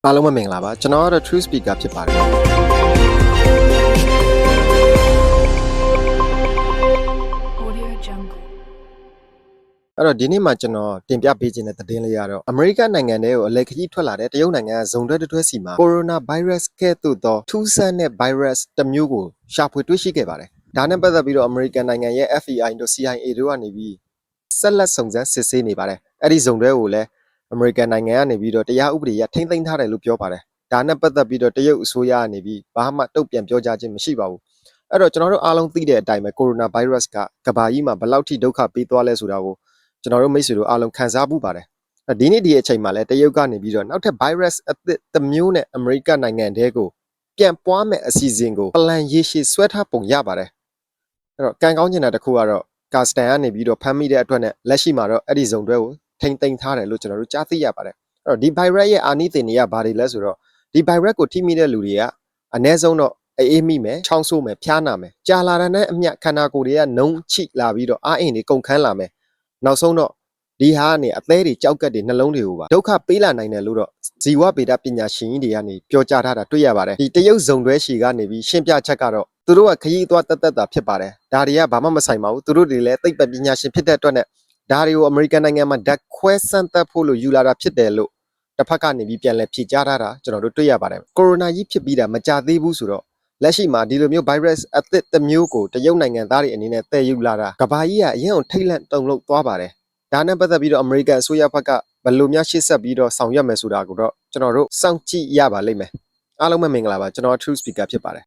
အားလုံးပဲမင်္ဂလာပါကျွန်တော်ကတော့ True Speaker ဖြစ်ပါတယ်အဲ့တော့ဒီနေ့မှာကျွန်တော်တင်ပြပေးခြင်းတဲ့သတင်းလေးကတော့အမေရိကန်နိုင်ငံထဲကိုအလဲခကြီးထွက်လာတဲ့တရုတ်နိုင်ငံကဇုံတွဲစီမှာကိုရိုနာဗိုင်းရပ်စ်ကဲ့သို့သောထူးဆန်းတဲ့ဗိုင်းရပ်စ်တစ်မျိုးကိုရှာဖွေတွေ့ရှိခဲ့ပါတယ်ဒါနဲ့ပတ်သက်ပြီးတော့အမေရိကန်နိုင်ငံရဲ့ FBI တို့ CIA တို့ကနေပြီးဆက်လက်စုံစမ်းစစ်ဆေးနေပါတယ်အဲ့ဒီဇုံတွဲကိုလည်းအမေရိကန်နိုင်ငံကနေပြီးတော့တရားဥပဒေရထိမ့်သိမ်းထားတယ်လို့ပြောပါတယ်ဒါနဲ့ပတ်သက်ပြီးတော့တရုတ်အစိုးရကနေပြီးဘာမှတုံ့ပြန်ပြောကြားခြင်းမရှိပါဘူးအဲ့တော့ကျွန်တော်တို့အားလုံးသိတဲ့အတိုင်းပဲကိုရိုနာဗိုင်းရပ်စ်ကကမ္ဘာကြီးမှာဘယ်လောက်ထိဒုက္ခပေးသွားလဲဆိုတာကိုကျွန်တော်တို့မိတ်ဆွေတို့အားလုံးခံစားမှုပါတယ်ဒီနေ့ဒီအချိန်မှာလည်းတရုတ်ကနေပြီးတော့နောက်ထပ် virus အသစ်တစ်မျိုးနဲ့အမေရိကန်နိုင်ငံတဲကိုပြန်ပွားမဲ့အစီအစဉ်ကို plan ရေရှည်ဆွဲထားပုံရပါတယ်အဲ့တော့ကံကောင်းချင်တာတစ်ခုကတော့ကာစတန်ကနေပြီးတော့ဖမ်းမိတဲ့အတွက်နဲ့လက်ရှိမှာတော့အဲ့ဒီဇုံတွဲကိုထိမ့်သိမ်းထားတယ်လို့ကျွန်တော်တို့ကြားသိရပါတယ်အဲ့တော့ဒီ virus ရဲ့အာနိသင်တွေကဘာတွေလဲဆိုတော့ဒီ virus ကိုထိမိတဲ့လူတွေကအနည်းဆုံးတော့အေးမိမယ်ချောင်းဆိုးမယ်ဖျားနာမယ်ကြာလာတဲ့နဲ့အမျှခန္ဓာကိုယ်တွေကနှုံချိလာပြီးတော့အားအင်တွေကုန်ခန်းလာမယ်နောက်ဆုံးတော့ဒီဟာကနေအသေးတွေကြောက်ကက်တွေနှလုံးတွေကိုပါဒုက္ခပေးလာနိုင်တယ်လို့တော့ဇီဝဗေဒပညာရှင်ကြီးတွေကနေပြောကြားထားတာတွေ့ရပါတယ်ဒီတရုတ်ဇုံတွဲရှည်ကနေပြီးရှင်းပြချက်ကတော့သူတို့ကခရီးသွားတက်တာဖြစ်ပါတယ်ဒါတွေကဘာမှမဆိုင်ပါဘူးသူတို့တွေလည်းသိပ္ပံပညာရှင်ဖြစ်တဲ့အတွက်နဲ့ဒါတွေကိုအမေရိကန်နိုင်ငံမှာဓာတ်ခွဲစမ်းသပ်ဖို့လို့ယူလာတာဖြစ်တယ်လို့တစ်ဖက်ကနေပြီးပြန်လဲဖြေကြားထားတာကျွန်တော်တို့တွေ့ရပါတယ်ကိုရိုနာကြီးဖြစ်ပြီးတာမကြသေးဘူးဆိုတော့လက်ရှိမှာဒီလိုမျိုး virus အသစ်တစ်မျိုးကိုတရုတ်နိုင်ငံသားတွေအနေနဲ့တည်ယူလာတာကမ္ဘာကြီးကအရင်အောင်ထိတ်လန့်တုန်လှုပ်သွားပါတယ်ဒါနဲ့ပတ်သက်ပြီးတော့အမေရိကန်အစိုးရဘက်ကဘယ်လိုများရှေ့ဆက်ပြီးတော့ဆောင်ရွက်မယ်ဆိုတာကိုတော့ကျွန်တော်တို့စောင့်ကြည့်ရပါလိမ့်မယ်အားလုံးပဲမင်္ဂလာပါကျွန်တော် True Speaker ဖြစ်ပါတယ်